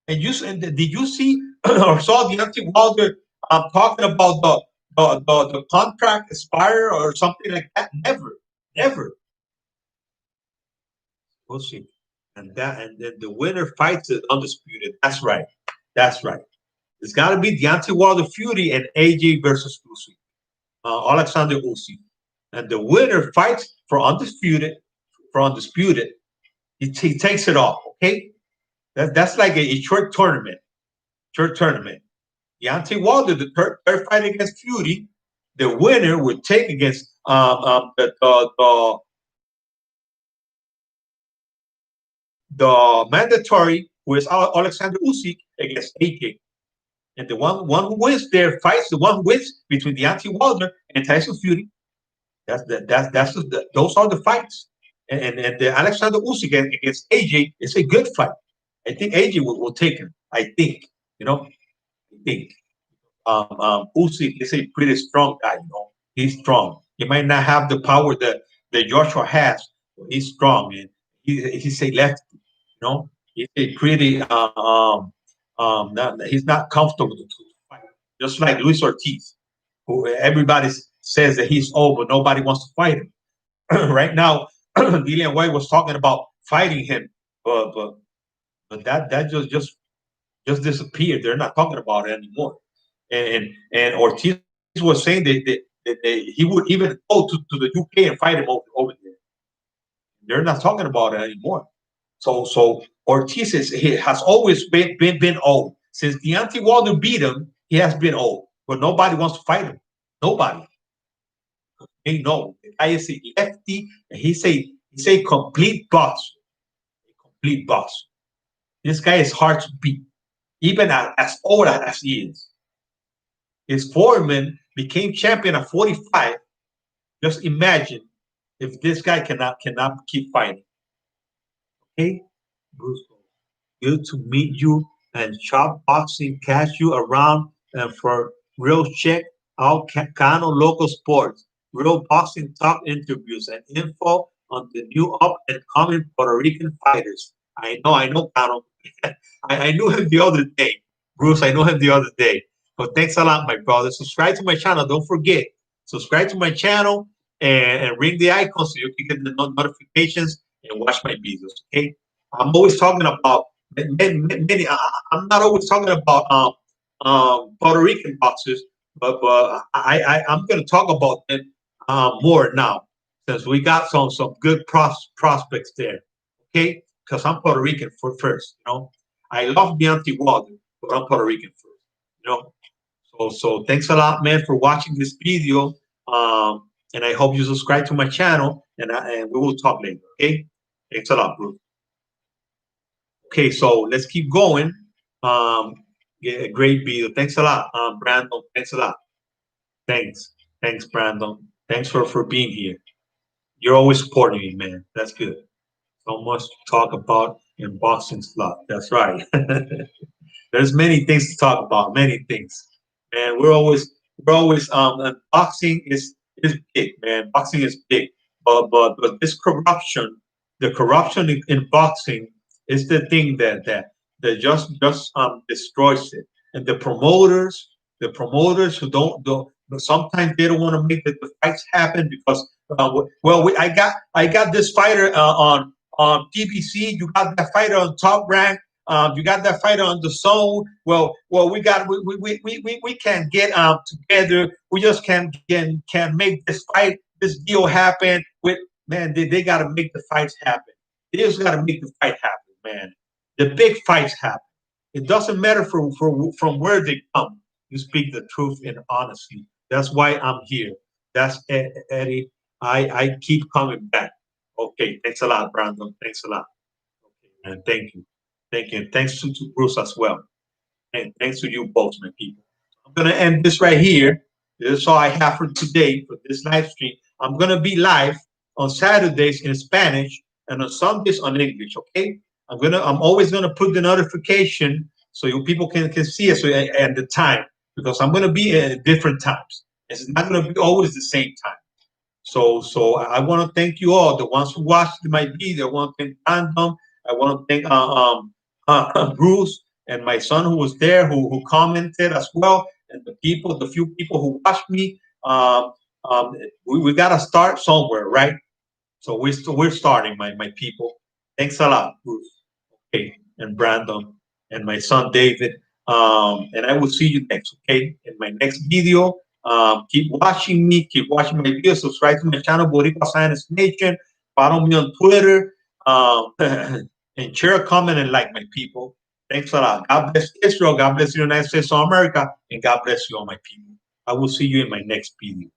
Did you see or saw Deontay Wilder talking about the contract expire or something like that? Never, never. We'll see. And then the winner fights is undisputed. That's right. That's right. It's got to be Deontay Wilder Fury and AJ versus Usyk, Alexander Usyk, and the winner fights for undisputed. For undisputed, he takes it off. Okay, that's like a short tournament. Short tournament. Deontay Wilder, the third fight against Fury, the winner would take against the mandatory who is Alexander Usyk against AJ. And the one who wins there fights the one who wins between Deontay Wilder and Tyson Fury. Those are the fights. And the Alexander Usyk against AJ is a good fight. I think AJ will take him. I think, I think. Usyk is a pretty strong guy. He's strong. He might not have the power that Joshua has, but he's strong and he's a lefty. He's a pretty he's not comfortable to fight. Just like Luis Ortiz, who everybody says that he's old, but nobody wants to fight him. Right now, Dillian White was talking about fighting him, but that just disappeared. They're not talking about it anymore. And Ortiz was saying that he would even go to the UK and fight him over there. They're not talking about it anymore. So Ortiz he has always been old. Since Deontay Wilder beat him, he has been old. But nobody wants to fight him. Nobody. They know. The guy is a lefty, and he's a complete boss. A complete boss. This guy is hard to beat, even as old as he is. His foreman became champion at 45. Just imagine if this guy cannot keep fighting. Okay, Bruce, good to meet you. And Chop Boxing catch you around and for real check out Cano Local Sports, real boxing talk interviews and info on the new up and coming Puerto Rican fighters. I know, Cano. I knew him the other day, Bruce. I know him the other day. But thanks a lot, my brother. Subscribe to my channel. Don't forget, subscribe to my channel and ring the icon so you can get the notifications and watch my videos. Okay, I'm always talking about many. I'm not always talking about Puerto Rican boxers, but I'm going to talk about them more now since we got some good prospects there. Okay, because I'm Puerto Rican first. I love Deontay Wilder, but I'm Puerto Rican first. So thanks a lot, man, for watching this video. And I hope you subscribe to my channel, and we will talk later. Okay, thanks a lot, bro. Okay, so let's keep going. Yeah, a great video. Thanks a lot, Brandon. Thanks a lot. Thanks, Brandon. Thanks for being here. You're always supporting me, man. That's good. So much to talk about in boxing slot. That's right. There's many things to talk about. Many things, and we're always and boxing is big, man. Boxing is big, but this corruption, the corruption in boxing is the thing that just destroys it. And the promoters who don't sometimes they don't want to make the fights happen because I got this fighter on PBC. You got that fighter on Top Rank. You got that fighter on the zone. Well, we can't get together. We just can make this deal happen. With man, they got to make the fights happen. They just got to make the fight happen, man. The big fights happen. It doesn't matter from where they come. You speak the truth and honesty. That's why I'm here. That's Eddie. I keep coming back. Okay, thanks a lot, Brandon. Thanks a lot. Okay, man. Thank you. Thank you. And thanks to Bruce as well. And thanks to you both, my people. I'm going to end this right here. This is all I have for today for this live stream. I'm going to be live on Saturdays in Spanish and on Sundays on English. Okay, I'm always gonna put the notification so you people can see it. So and the time, because I'm gonna be at different times. It's not gonna be always the same time. So I want to thank you all, the ones who watched my video. I want to thank Random. I want to thank Bruce and my son who was there, who commented as well, and the few people who watched me. We got to start somewhere, right? So we're starting, my people. Thanks a lot, Bruce, okay, and Brandon, and my son David. And I will see you next, okay, in my next video. Keep watching me, keep watching my videos, subscribe to my channel, Boricua Science Nation. Follow me on Twitter, and share a comment and like, my people. Thanks a lot. God bless Israel. God bless the United States of America, and God bless you all, my people. I will see you in my next video.